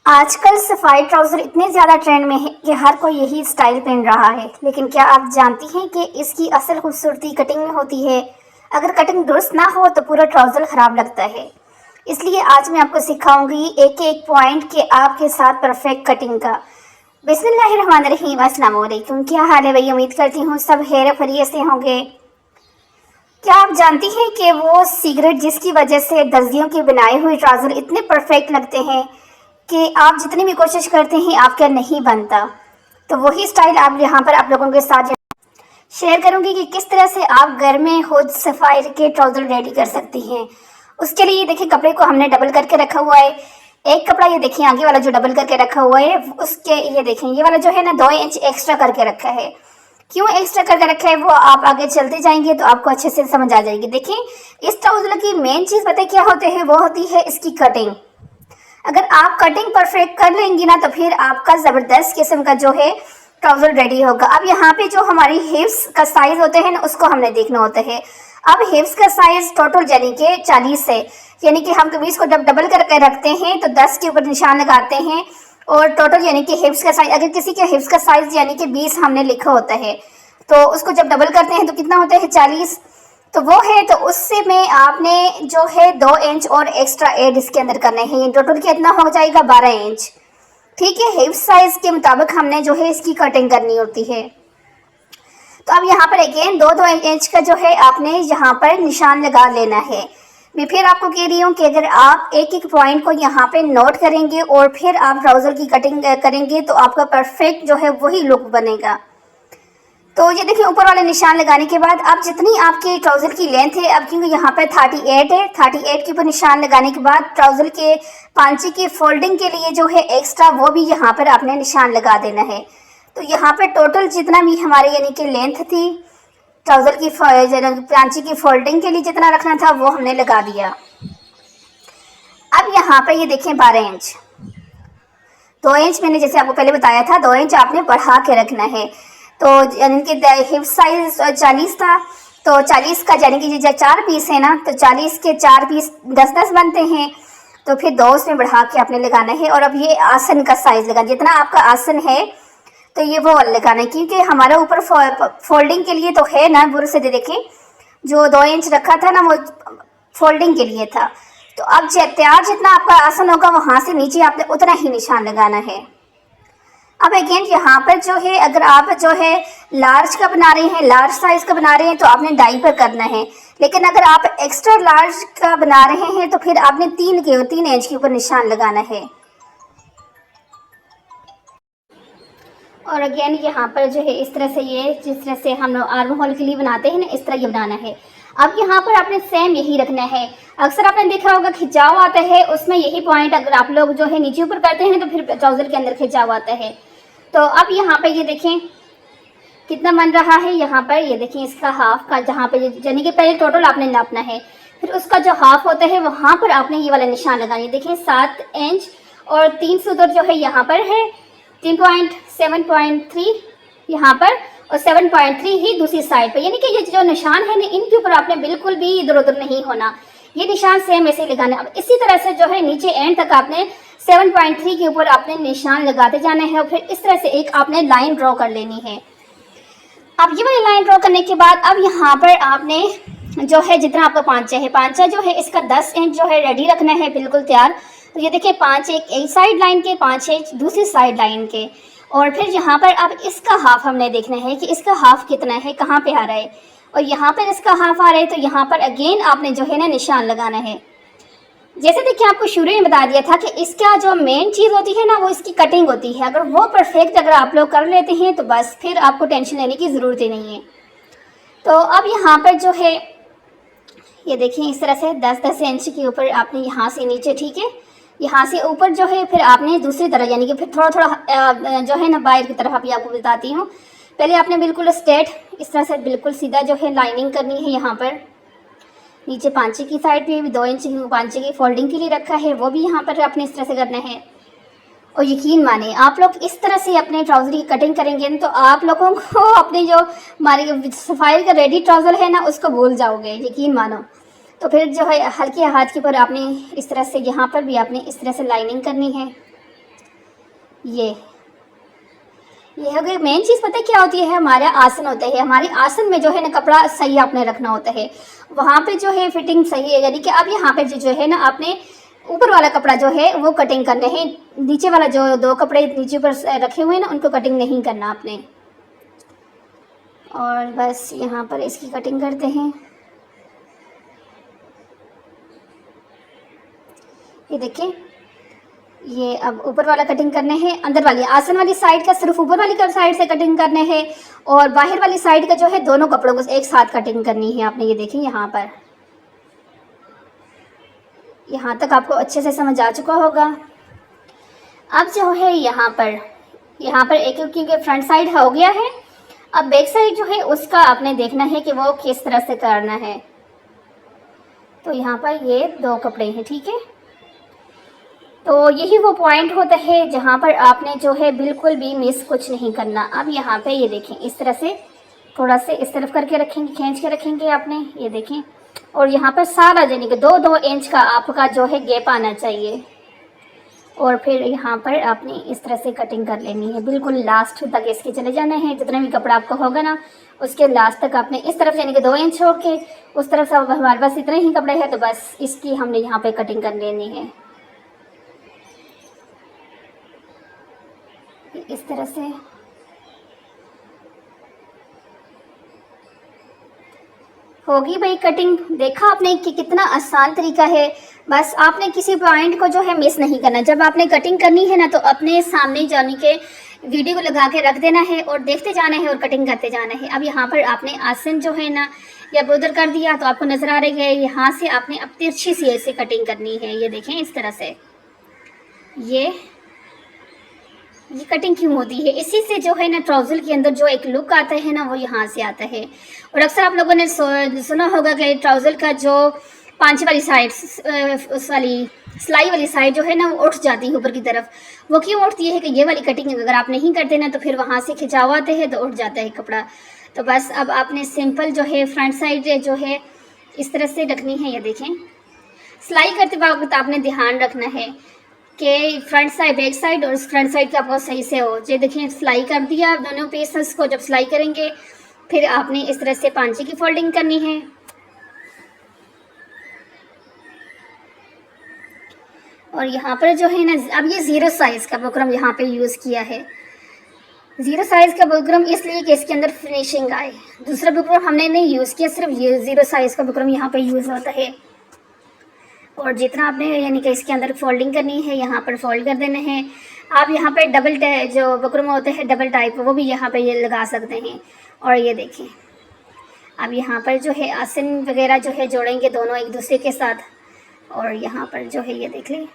आजकल सफाई ट्राउज़र इतने ज़्यादा ट्रेंड में है कि हर कोई यही स्टाइल पहन रहा है। लेकिन क्या आप जानती हैं कि इसकी असल खूबसूरती कटिंग में होती है। अगर कटिंग दुरुस्त ना हो तो पूरा ट्राउज़र ख़राब लगता है। इसलिए आज मैं आपको सिखाऊंगी एक एक पॉइंट के आपके साथ परफेक्ट कटिंग का। बिस्मिल्लाहिर्रहमानिर्रहीम, अस्सलाम वालेकुम। क्या हाल है भाई? उम्मीद करती हूँ सब खैर खैरियत से होंगे। क्या आप जानती हैं कि वो सीक्रेट जिसकी वजह से दर्जियों के बनाए हुए ट्राउज़र इतने परफेक्ट लगते हैं कि आप जितनी भी कोशिश करते हैं आपका नहीं बनता। तो वही स्टाइल आप यहाँ पर आप लोगों के साथ शेयर करूंगी कि किस तरह से आप घर में खुद सफाई के ट्राउज़र रेडी कर सकती हैं। उसके लिए देखिए कपड़े को हमने डबल करके रखा हुआ है। एक कपड़ा ये देखिए आगे वाला जो डबल करके रखा हुआ है, उसके ये देखें ये वाला जो है ना 2 इंच एक्स्ट्रा करके रखा है। क्यों एक्स्ट्रा करके रखा है वो आप आगे चलते जाएंगे तो आपको अच्छे से समझ आ जाएगी। देखिए इस ट्राउज़र की मेन चीज़ पता है क्या होते हैं, वो होती है इसकी कटिंग। अगर आप कटिंग परफेक्ट कर लेंगी ना तो फिर आपका ज़बरदस्त किस्म का जो है ट्राउज़र रेडी होगा। अब यहाँ पे जो हमारी हिप्स का साइज़ होते हैं ना उसको हमने देखना होता है। अब हिप्स का साइज़ टोटल यानी कि 40 है, यानी कि हम कमीज़ को जब डबल करके रखते हैं तो 10 के ऊपर निशान लगाते हैं और टोटल यानी कि हिप्स का साइज़, अगर किसी के हिप्स का साइज़ यानी कि 20 हमने लिखा होता है तो उसको जब डबल करते हैं तो कितना होता है 40। तो वो है तो उससे में आपने जो है 2 इंच और एक्स्ट्रा एड इसके अंदर करने हैं। टोटल कितना हो जाएगा 12 इंच। ठीक है, हिप साइज के मुताबिक हमने जो है इसकी कटिंग करनी होती है। तो अब यहाँ पर अगेन 2-2 इंच का जो है आपने यहाँ पर निशान लगा लेना है। मैं फिर आपको कह रही हूँ कि अगर आप एक एक पॉइंट को यहाँ पे नोट करेंगे और फिर आप ट्राउज़र की कटिंग करेंगे तो आपका परफेक्ट जो है वही लुक बनेगा। तो ये देखिए ऊपर वाले निशान लगाने के बाद अब जितनी आपके ट्राउज़र की लेंथ है, अब क्योंकि यहाँ पर 38 है, 38 के ऊपर निशान लगाने के बाद ट्राउज़र के पांचे की फोल्डिंग के लिए जो है एक्स्ट्रा वो भी यहाँ पर आपने निशान लगा देना है। तो यहाँ पर टोटल जितना भी हमारे यानी कि लेंथ थी ट्राउज़र की पांचे की फोल्डिंग के लिए जितना रखना था वो हमने लगा दिया। अब यहाँ पर ये देखें 12 इंच, 2 इंच मैंने जैसे आपको पहले बताया था 2 इंच आपने बढ़ा के रखना है। तो यानी कि हिप साइज 40 था तो 40 का यानी कि जो 4 पीस है ना तो 40 के 4 पीस 10-10 बनते हैं। तो फिर 2 उसमें बढ़ा के आपने लगाना है। और अब ये आसन का साइज लगाना, जितना आपका आसन है तो ये वो लगाना है क्योंकि हमारा ऊपर फोल्डिंग के लिए तो है ना। बुरे से देखें जो 2 इंच रखा था ना वो फोल्डिंग के लिए था। तो अब तैयार जितना आपका आसन होगा वहाँ से नीचे आपने उतना ही निशान लगाना है। अब अगेन यहाँ पर जो है अगर आप जो है लार्ज का बना रहे हैं, लार्ज साइज का बना रहे हैं तो आपने 2.5 पर करना है। लेकिन अगर आप एक्स्ट्रा लार्ज का बना रहे हैं तो फिर आपने 3 इंच के ऊपर निशान लगाना है। और अगेन यहाँ पर जो है इस तरह से ये जिस तरह से हम लोग आर्म होल के लिए बनाते हैं ना इस तरह ये बनाना है। अब यहाँ पर आपने सेम यही रखना है। अक्सर आपने देखा होगा खिंचाव आता है, उसमें यही पॉइंट अगर आप लोग जो है नीचे ऊपर करते हैं तो फिर ट्राउज़र के अंदर खिंचाव आता है। तो अब यहाँ पे ये देखें कितना बन रहा है। यहाँ पर ये देखें इसका हाफ का जहाँ पे यानी कि पहले टोटल आपने नापना है, फिर उसका जो हाफ होता है वहाँ पर आपने ये वाला निशान लगाना है। देखें 7 इंच और 3 सूत्र जो है यहाँ पर है 7.3 यहाँ पर और 7.3 ही दूसरी साइड पर। यानी कि ये जो निशान है ना इनके ऊपर आपने बिल्कुल भी इधर उधर नहीं होना, ये निशान सेम ऐसे ही लगाना। अब इसी तरह से जो है नीचे एंड तक आपने 7.3 के ऊपर आपने निशान लगाते जाना है और फिर इस तरह से एक आपने लाइन ड्रॉ कर लेनी है। अब ये वाली लाइन ड्रॉ करने के बाद अब यहाँ पर आपने जो है जितना आपका पांचा है, पांचा जो है इसका 10 इंच जो है रेडी रखना है बिल्कुल तैयार। तो ये देखिए 5 एक साइड लाइन के, 5 इंच दूसरी साइड लाइन के। और फिर यहाँ पर अब इसका हाफ हमने देखना है कि इसका हाफ कितना है, कहाँ पे आ रहा है। और यहाँ पर इसका हाफ आ रहा है तो यहाँ पर अगेन आपने जो है ना निशान लगाना है। जैसे देखिए आपको शुरू में बता दिया था कि इसका जो मेन चीज़ होती है ना वो इसकी कटिंग होती है। अगर वो परफेक्ट अगर आप लोग कर लेते हैं तो बस फिर आपको टेंशन लेने की ज़रूरत ही नहीं है। तो अब यहाँ पर जो है ये देखिए इस तरह से 10-10 इंच के ऊपर आपने यहाँ से नीचे, ठीक है, यहाँ से ऊपर जो है फिर आपने दूसरी तरफ यानी कि फिर थोड़ा थोड़ा जो है ना बाहर की तरफ अभी आपको बताती हूँ। पहले आपने बिल्कुल स्ट्रेट इस तरह से बिल्कुल सीधा जो है लाइनिंग करनी है। यहाँ पर नीचे पांचे की साइड पे भी 2 इंच की पांचे की फोल्डिंग के लिए रखा है, वो भी यहाँ पर अपने इस तरह से करना है। और यकीन माने आप लोग इस तरह से अपने ट्राउज़र की कटिंग करेंगे तो आप लोगों को अपने जो हमारी सफाई का रेडी ट्राउज़र है ना उसको भूल जाओगे, यकीन मानो। तो फिर जो है हल्के हाथ के ऊपर आपने इस तरह से यहाँ पर भी आपने इस तरह से लाइनिंग करनी है। ये हो गई मेन चीज़। पता है क्या होती है, हमारे आसन होते हैं, हमारे आसन में जो है ना कपड़ा सही आपने रखना होता है, वहाँ पे जो है फिटिंग सही है। यानी कि अब यहाँ पे जो है ना आपने ऊपर वाला कपड़ा जो है वो कटिंग करने हैं, नीचे वाला जो 2 कपड़े नीचे ऊपर रखे हुए हैं ना उनको कटिंग नहीं करना आपने। और बस यहाँ पर इसकी कटिंग करते हैं। ये देखिए, ये अब ऊपर वाला कटिंग करने हैं, अंदर वाली आसन वाली साइड का सिर्फ ऊपर वाली साइड से कटिंग करने हैं, और बाहर वाली साइड का जो है दोनों कपड़ों को एक साथ कटिंग करनी है आपने। ये देखिए यहाँ तक आपको अच्छे से समझ आ चुका होगा। अब जो है यहाँ पर एक क्योंकि फ्रंट साइड हो गया है, अब बैक साइड जो है उसका आपने देखना है कि वो किस तरह से करना है। तो यहाँ पर ये 2 कपड़े हैं, ठीक है। तो यही वो पॉइंट होता है जहाँ पर आपने जो है बिल्कुल भी मिस कुछ नहीं करना। अब यहाँ पे ये देखें, इस तरह से थोड़ा से इस तरफ करके रखेंगे, खींच के रखेंगे आपने, ये देखें। और यहाँ पर सारा यानी कि 2-2 इंच का आपका जो है गैप आना चाहिए। और फिर यहाँ पर आपने इस तरह से कटिंग कर लेनी है, बिल्कुल लास्ट तक इसके चले जाना है। जितना भी कपड़ा आपका होगा ना उसके लास्ट तक आपने इस तरफ यानी कि 2 इंच छोड़ के उस तरफ से हमारे पास इतने ही कपड़े हैं, तो बस इसकी हमने यहाँ पे कटिंग कर लेनी है इस तरह से। होगी भाई कटिंग। देखा आपने कि कितना आसान तरीका है। बस आपने किसी पॉइंट को जो है मिस नहीं करना। जब आपने कटिंग करनी है ना तो अपने सामने जाने के वीडियो को लगा के रख देना है और देखते जाना है और कटिंग करते जाना है। अब यहाँ पर आपने आसन जो है ना या उधर कर दिया तो आपको नजर आ रही है, यहाँ से आपने अब तिरछी सी ऐसे कटिंग करनी है। ये देखें इस तरह से ये कटिंग क्यों होती है, इसी से जो है ना ट्राउजर के अंदर जो एक लुक आता है ना वो यहाँ से आता है। और अक्सर आप लोगों ने सुना होगा कि ट्राउजर का जो पांच वाली साइड उस वाली सिलाई वाली साइड जो है ना वो उठ जाती है ऊपर की तरफ। वो क्यों उठती है कि ये वाली कटिंग अगर आप नहीं करते ना तो फिर वहाँ से खिंचाव आते हैं तो उठ जाता है कपड़ा। तो बस अब आपने सिंपल जो है फ्रंट साइड जो है इस तरह से रखनी है। ये देखें, सिलाई करते वक्त आपने ध्यान रखना है कि फ्रंट साइड बैक साइड और फ्रंट साइड का बहुत सही से हो। ये देखिए सिलाई कर दिया दोनों पीसेस को। जब सिलाई करेंगे फिर आपने इस तरह से पांचे की फोल्डिंग करनी है। और यहाँ पर जो है ना अब ये 0 साइज़ का बुकरम यहाँ पे यूज़ किया है। 0 साइज़ का बुकरम इसलिए कि इसके अंदर फिनिशिंग आए। दूसरा बुकरम हमने नहीं यूज़ किया, सिर्फ ये 0 साइज़ का बुकरम यहाँ पे यूज़ होता है। और जितना आपने यानी कि इसके अंदर फोल्डिंग करनी है यहाँ पर फोल्ड कर देने हैं। आप यहाँ पे डबल जो बुकरम होते हैं डबल टाइप वो भी यहाँ पे ये लगा सकते हैं। और ये देखें अब यहाँ पर जो है आसन वगैरह जो है जोड़ेंगे दोनों एक दूसरे के साथ। और यहाँ पर जो है ये देख लें,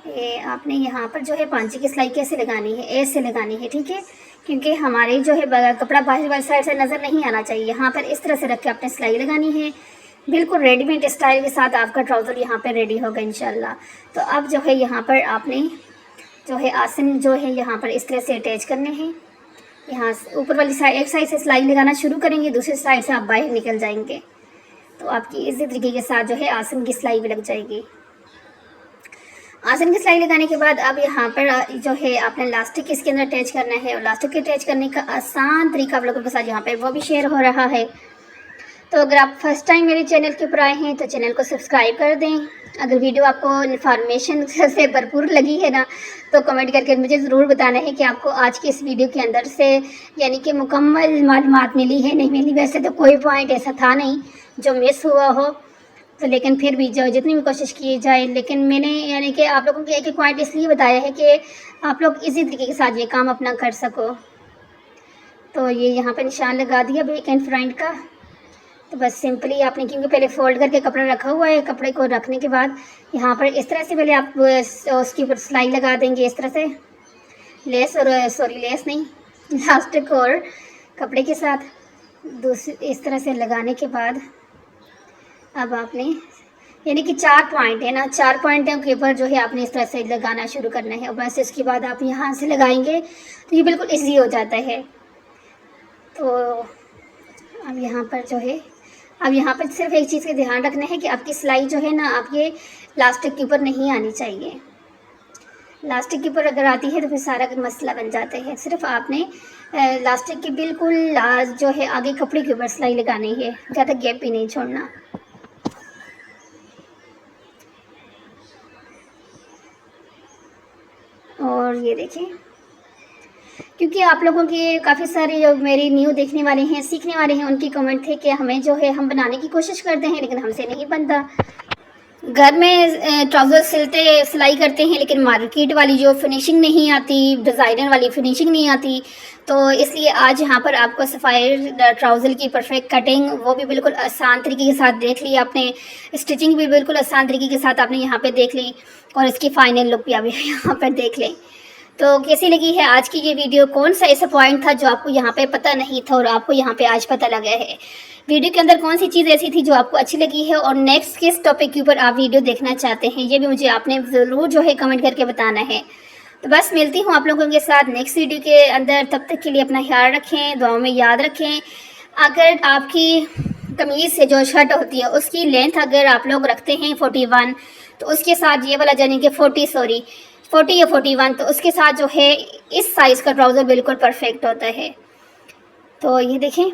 ये आपने यहाँ पर जो है पांचे की सिलाई कैसे लगानी है, ऐसे लगानी है, ठीक है। क्योंकि हमारे जो है कपड़ा बाहर वाली साइड से नज़र नहीं आना चाहिए। यहाँ पर इस तरह से रख के आपने सिलाई लगानी है। बिल्कुल रेडीमेड स्टाइल के साथ आपका ट्राउज़र यहाँ पे रेडी होगा इंशाल्लाह। तो अब जो है यहाँ पर आपने जो है आसन जो है यहाँ पर इस तरह से अटैच करने हैं। यहाँ ऊपर वाली साइड एक साइड से सिलाई लगाना शुरू करेंगे, दूसरी साइड से आप बाहर निकल जाएंगे तो आपकी इसी तरीके के साथ जो है आसन की सिलाई भी लग जाएगी। आसन की सिलाई लगाने के बाद अब यहाँ पर जो है आपने लास्टिक इसके अंदर अटैच करना है। और लास्टिक के अटैच करने का आसान तरीका आप लोगों के साथ यहाँ पर वो भी शेयर हो रहा है। तो अगर आप फर्स्ट टाइम मेरे चैनल के ऊपर आए हैं तो चैनल को सब्सक्राइब कर दें। अगर वीडियो आपको इन्फॉर्मेशन से भरपूर लगी है ना तो कमेंट करके मुझे ज़रूर बताना है कि आपको आज की इस वीडियो के अंदर से यानी कि मुकम्मल मालूमात मिली है नहीं मिली। वैसे तो कोई पॉइंट ऐसा था नहीं जो मिस हुआ हो, तो लेकिन फिर भी जो जितनी भी कोशिश की जाए, लेकिन मैंने यानी कि आप लोगों के एक एक पॉइंट इसलिए बताया है कि आप लोग इसी तरीके के साथ ये काम अपना कर सको। तो ये यहाँ पर निशान लगा दिया बैक एंड फ्रंट का। तो बस सिंपली आपने क्योंकि पहले फोल्ड करके कपड़ा रखा हुआ है, कपड़े को रखने के बाद यहाँ पर इस तरह से पहले आप उसके ऊपर सिलाई लगा देंगे इस तरह से लेस और लेस नहीं इलास्टिक और कपड़े के साथ दूसरी इस तरह से लगाने के बाद अब आपने यानी कि 4 पॉइंट है ना, 4 पॉइंटों के ऊपर जो है आपने इस तरह से लगाना शुरू करना है। और बस इसके बाद आप यहाँ से लगाएंगे तो ये बिल्कुल ईजी हो जाता है। तो अब यहाँ पर जो है अब यहाँ पर सिर्फ एक चीज़ का ध्यान रखना है कि आपकी सिलाई जो है ना आपके लास्टिक के ऊपर नहीं आनी चाहिए। लास्टिक के ऊपर अगर आती है तो फिर सारा मसला बन जाता है। सिर्फ आपने लास्टिक के बिल्कुल जो है आगे कपड़े के ऊपर सिलाई लगानी है, ज़्यादा गैप भी नहीं छोड़ना। और ये देखें, क्योंकि आप लोगों के काफ़ी सारे जो मेरी न्यू देखने वाले हैं, सीखने वाले हैं, उनकी कमेंट थे कि हमें जो है हम बनाने की कोशिश करते हैं लेकिन हमसे नहीं बनता। घर में ट्राउज़र सिलाई करते हैं लेकिन मार्केट वाली जो फिनिशिंग नहीं आती, डिज़ाइनर वाली फिनिशिंग नहीं आती, तो इसलिए आज यहाँ पर आपको सफ़ायर ट्राउज़र की परफेक्ट कटिंग, वो भी बिल्कुल आसान तरीके के साथ देख ली आपने, स्टिचिंग भी बिल्कुल आसान तरीके के साथ आपने यहाँ पे देख ली, और इसकी फ़ाइनल लुक भी आप यहाँ पर देख लें। तो कैसी लगी है आज की ये वीडियो? कौन सा ऐसा पॉइंट था जो आपको यहाँ पे पता नहीं था और आपको यहाँ पे आज पता लगा है? वीडियो के अंदर कौन सी चीज़ ऐसी थी जो आपको अच्छी लगी है, और नेक्स्ट किस टॉपिक के ऊपर आप वीडियो देखना चाहते हैं, ये भी मुझे आपने ज़रूर जो है कमेंट करके बताना है। तो बस मिलती हूँ आप लोगों के साथ नेक्स्ट वीडियो के अंदर। तब तक के लिए अपना ख्याल रखें, दुआओं में याद रखें। अगर आपकी कमीज़ से जो शर्ट होती है उसकी लेंथ अगर आप लोग रखते हैं 41, तो उसके साथ ये वाला यानी कि 40 या 41, तो उसके साथ जो है इस साइज़ का ट्राउज़र बिल्कुल परफेक्ट होता है। तो ये देखें,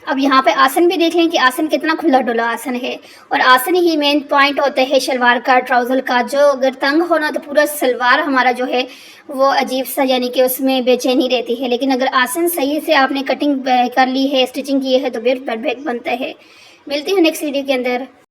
अब यहाँ पे आसन भी देख लें कि आसन कितना खुला डुला आसन है, और आसन ही मेन पॉइंट होता है शलवार का, ट्राउज़र का। जो अगर तंग होना तो पूरा सलवार हमारा जो है वो अजीब सा यानी कि उसमें बेचैनी रहती है, लेकिन अगर आसन सही से आपने कटिंग कर ली है, स्टिचिंग की है, तो बिल्कुल परफेक्ट बनता है। मिलती हूँ नेक्स्ट वीडियो के अंदर।